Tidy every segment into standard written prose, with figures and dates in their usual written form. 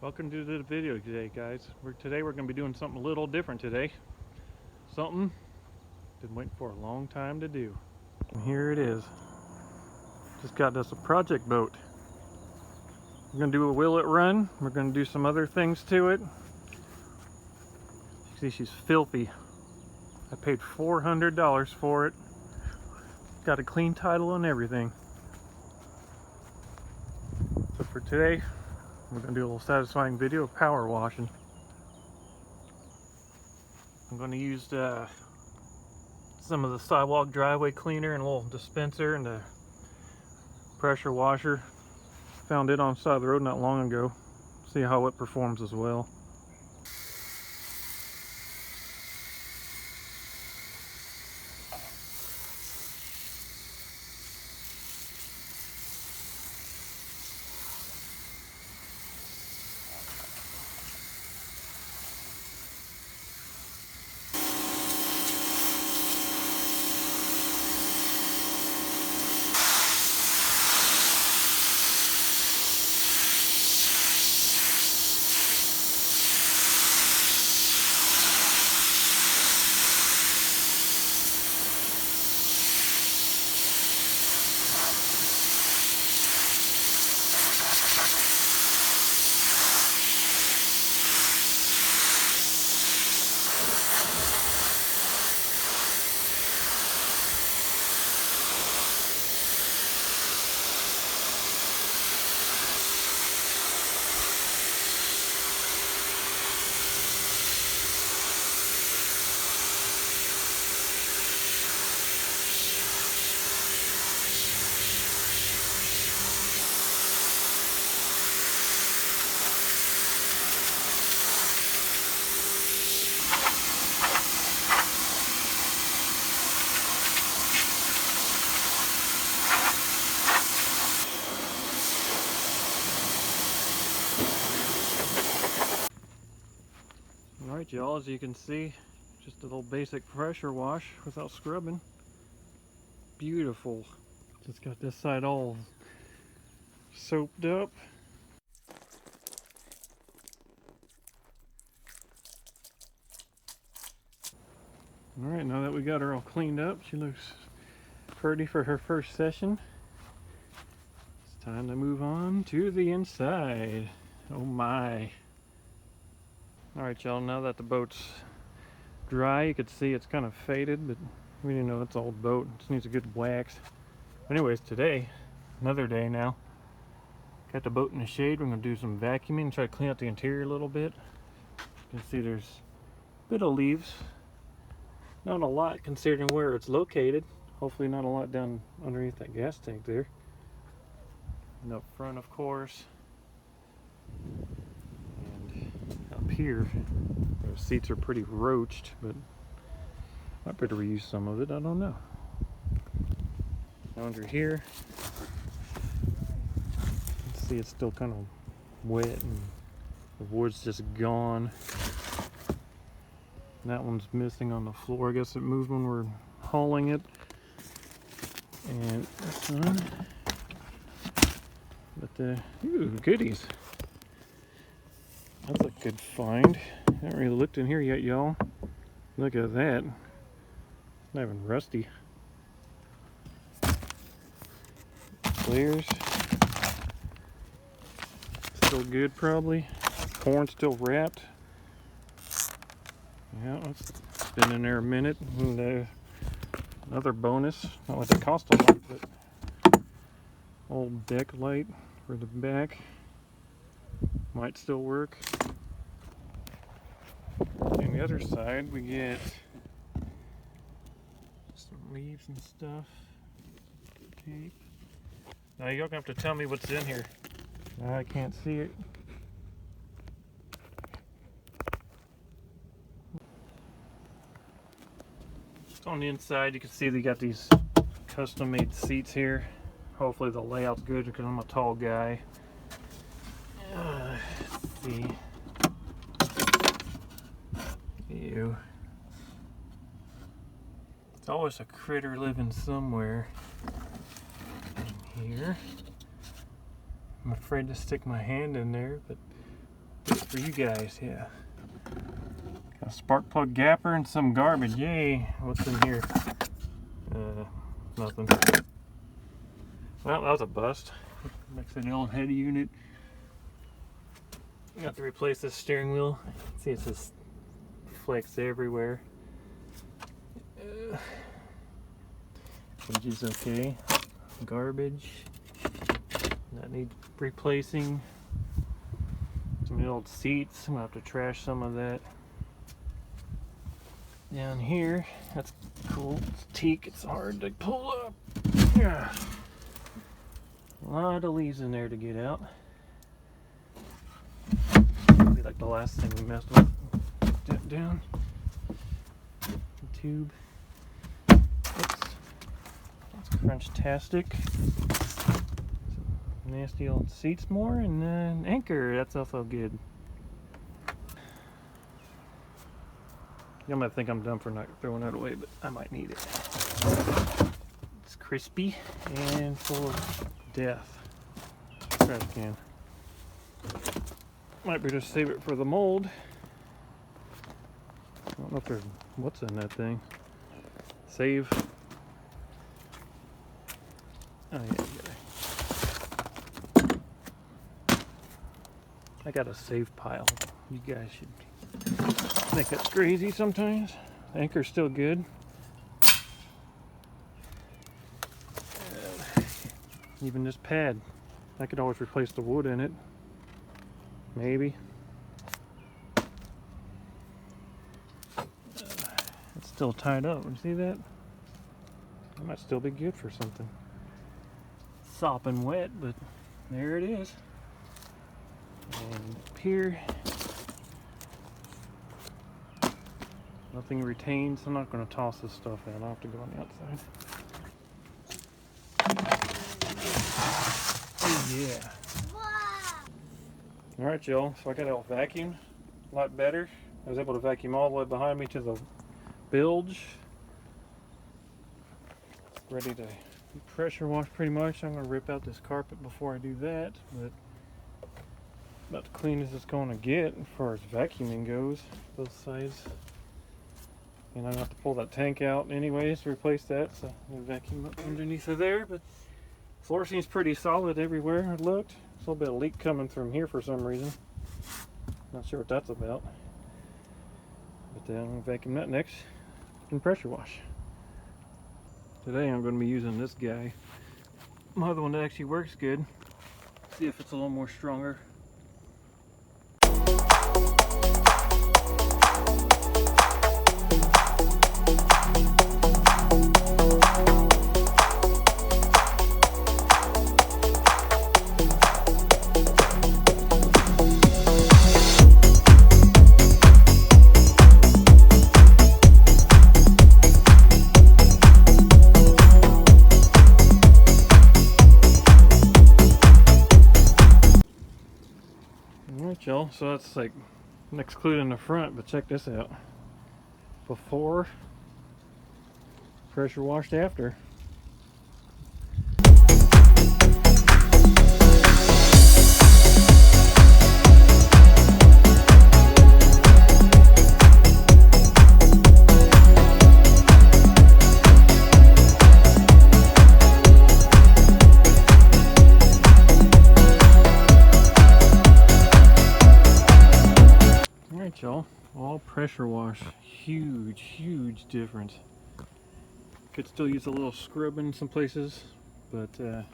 Welcome to the video today, guys. Today we're going to be doing something a little different today. Something been waiting for a long time to do. And here it is. Just got us a project boat. We're going to do a will it run. We're going to do some other things to it. You see she's filthy. I paid $400 for it. Got a clean title and everything. So for today, we're going to do a little satisfying video of power washing. I'm going to use some of the sidewalk driveway cleaner and a little dispenser and a pressure washer. Found it on the side of the road not long ago. See how it performs as well. Alright y'all, as you can see, just a little basic pressure wash without scrubbing. Beautiful. Just got this side all soaped up. Alright, now that we got her all cleaned up, she looks pretty for her first session. It's time to move on to the inside. Oh my. Alright y'all, now that the boat's dry, you can see it's kind of faded, but we didn't know it's an old boat. It just needs a good wax. Anyways, today, another day now. Got the boat in the shade. We're going to do some vacuuming and try to clean out the interior a little bit. You can see there's a bit of leaves. Not a lot considering where it's located. Hopefully not a lot down underneath that gas tank there. And up front, of course. Up here, the seats are pretty roached, but I better reuse some of it, I don't know. Under here, you can see it's still kind of wet and the wood's just gone. That one's missing on the floor. I guess it moved when we're hauling it. And this one, but ooh, goodies. That's a good find. I haven't really looked in here yet, y'all. Look at that. It's not even rusty. Clears. Still good, probably. Corn still wrapped. Yeah, it's been in there a minute. And another bonus. Not like it cost a lot, but old deck light for the back. Might still work. On the other side, we get some leaves and stuff. Tape. Now you're gonna have to tell me what's in here. I can't see it. On the inside, you can see they got these custom-made seats here. Hopefully the layout's good because I'm a tall guy. Let's see. Ew. It's always a critter living somewhere in here. I'm afraid to stick my hand in there, but Good for you guys, yeah. Got a spark plug gapper and some garbage. Yay! What's in here? Nothing. Well, that was a bust. Accidental head unit. I have to replace this steering wheel. See, it's just flakes everywhere. Which is okay. Garbage. That needs replacing. Some old seats. I'm gonna have to trash some of that. Down here, that's cool. It's teak. It's hard to pull up. Yeah. A lot of leaves in there to get out. Probably like the last thing we messed with. Dip down. The tube. Oops. That's crunch-tastic. Nasty old seats more, and then anchor. That's also good. You might think I'm dumb for not throwing that away, but I might need it. It's crispy and full of death. Trash can. Might be just save it for the mold. I don't know if there's what's in that thing. Save. Oh yeah, I got a save pile. You guys should think that's crazy sometimes. The anchor's still good. Even this pad, I could always replace the wood in it. Maybe. It's still tied up. You see that? That might still be good for something. Sopping wet, but there it is. And up here, nothing retained, so I'm not going to toss this stuff out. I'll have to go on the outside. Oh yeah. Alright y'all, so I got it all vacuumed a lot better. I was able to vacuum all the way behind me to the bilge. Ready to pressure wash pretty much. I'm going to rip out this carpet before I do that, but about the cleanest it's going to get as far as vacuuming goes, both sides. And I'm going to have to pull that tank out anyways to replace that, so I'll vacuum up underneath of there. But floor seems pretty solid everywhere I looked. There's a little bit of leak coming from here for some reason. Not sure what that's about. But I'm going to vacuum that next and pressure wash. Today I'm going to be using this guy. My other one that actually works good. See if it's a little more stronger. Y'all, so that's like excluding the front, but check this out. Before, pressure washed after. Y'all, all pressure wash, huge difference. Could still use a little scrubbing in some places, but the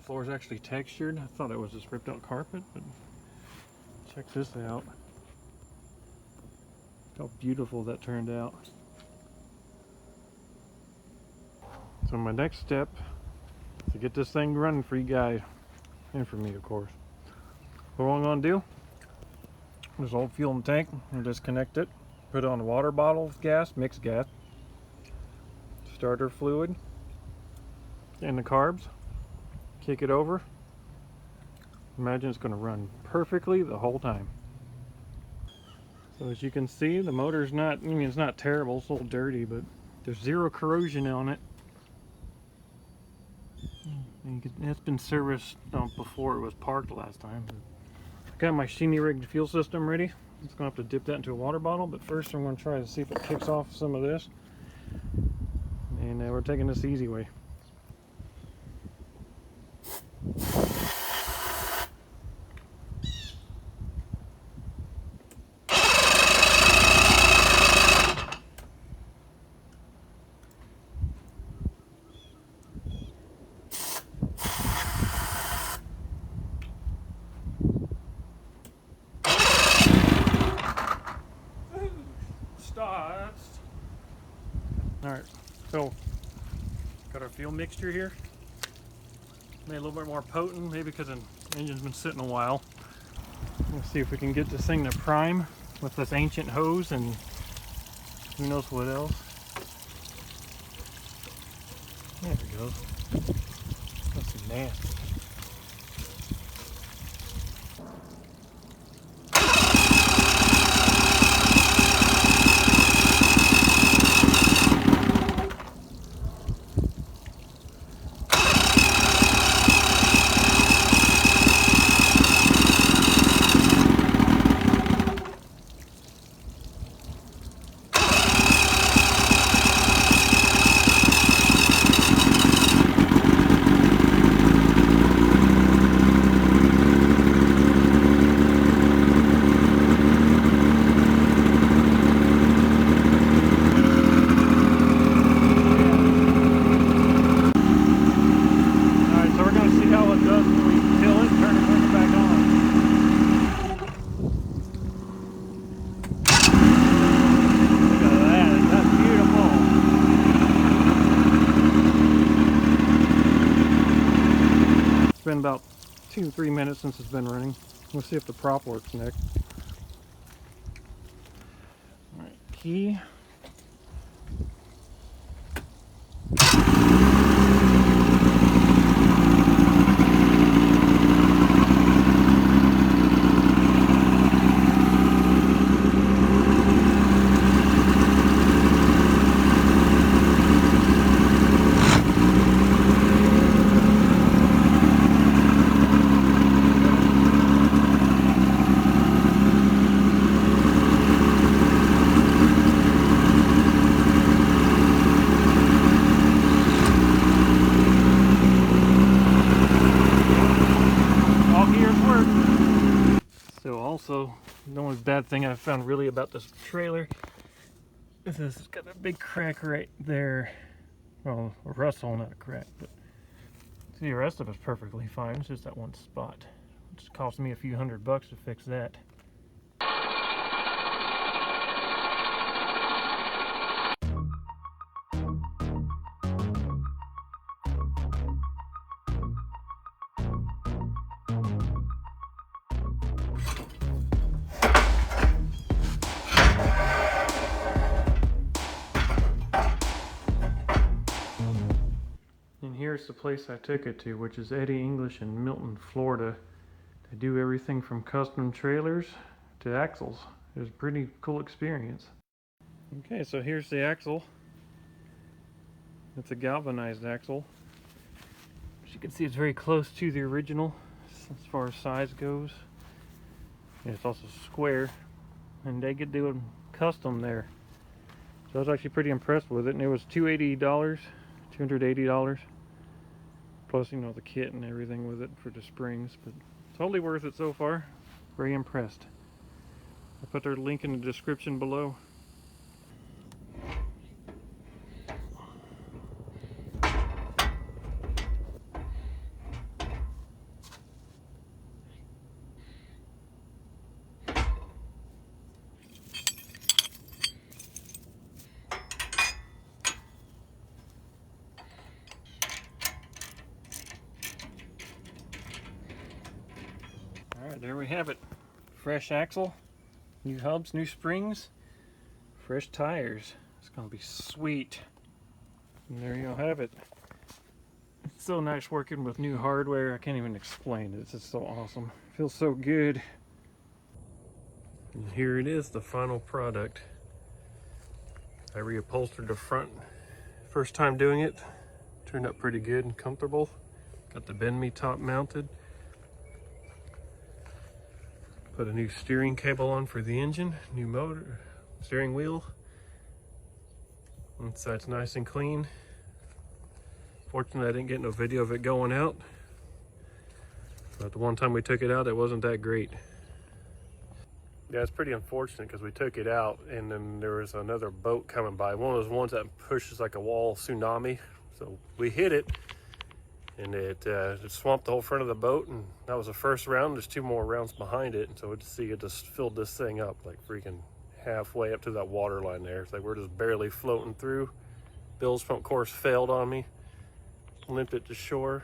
floor is actually textured. I thought it was just ripped out carpet, but check this out. How beautiful that turned out. So my next step is to get this thing running for you guys, and for me of course. What I'm gonna do, there's old fuel in the tank, and disconnect it, put it on a water bottle of gas, mixed gas, starter fluid, and the carbs, kick it over. Imagine it's going to run perfectly the whole time. So as you can see, the motor's not, I mean, it's not terrible, it's a little dirty, but there's zero corrosion on it. It's been serviced before it was parked last time. Got my Sheeny rigged fuel system ready. I'm just gonna have to dip that into a water bottle, but first I'm gonna try to see if it kicks off some of this. And we're taking this the easy way. Alright, so got our fuel mixture here. Made a little bit more potent, maybe because the engine's been sitting a while. Let's see if we can get this thing to prime with this ancient hose and who knows what else. There it goes. That's nasty. Been about 2-3 minutes since it's been running. We'll see if the prop works next. Alright, key. Also, the only bad thing I found really about this trailer is this, it's got a big crack right there. Well, a rustle, not a crack, but see, the rest of it's perfectly fine. It's just that one spot. It just cost me a few $100 to fix that. Here's the place I took it to, which is Eddie English in Milton, Florida. They do everything from custom trailers to axles. It was a pretty cool experience. Okay, so here's the axle. It's a galvanized axle. As you can see, it's very close to the original as far as size goes. And it's also square, and they get doing custom there. So I was actually pretty impressed with it, and it was $280. Plus, you know, the kit and everything with it for the springs, but totally worth it so far. Very impressed. I'll put their link in the description below. Alright, there we have it. Fresh axle, new hubs, new springs, fresh tires. It's going to be sweet. And there you'll have it. It's so nice working with new hardware. I can't even explain it. It's just so awesome. Feels so good. And here it is, the final product. I reupholstered the front. First time doing it. Turned out pretty good and comfortable. Got the bend me top mounted. Put a new steering cable on for the engine, new motor, steering wheel. Inside's nice and clean. Fortunately, I didn't get no video of it going out. But the one time we took it out, it wasn't that great. Yeah, it's pretty unfortunate because we took it out and then there was another boat coming by. One of those ones that pushes like a wall tsunami. So we hit it and it swamped the whole front of the boat, and that was the first round. There's 2 more rounds behind it. And so we see it just filled this thing up like freaking halfway up to that water line there. It's like we're just barely floating through. Bill's front course failed on me, limped it to shore,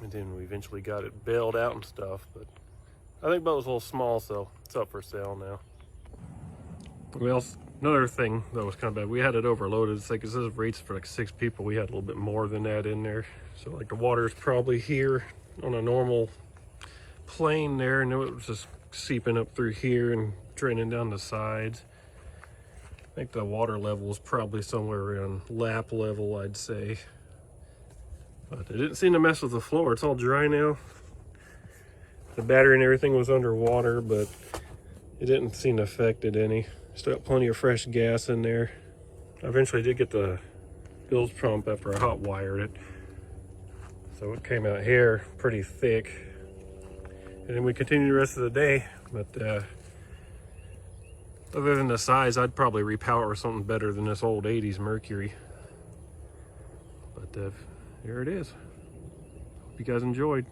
and then we eventually got it bailed out and stuff. But I think the boat was a little small, so it's up for sale now. Well, another thing that was kind of bad, we had it overloaded. It's like, it says rates for like 6 people. We had a little bit more than that in there. So like the water is probably here on a normal plane there, and it was just seeping up through here and draining down the sides. I think the water level is probably somewhere around lap level, I'd say. But it didn't seem to mess with the floor. It's all dry now. The battery and everything was underwater, but it didn't seem to affect it any. Still got plenty of fresh gas in there. I eventually did get the bilge pump after I hot wired it. So it came out here pretty thick. And then we continued the rest of the day. But other than the size, I'd probably repower with something better than this old 80s Mercury. But here it is. Hope you guys enjoyed.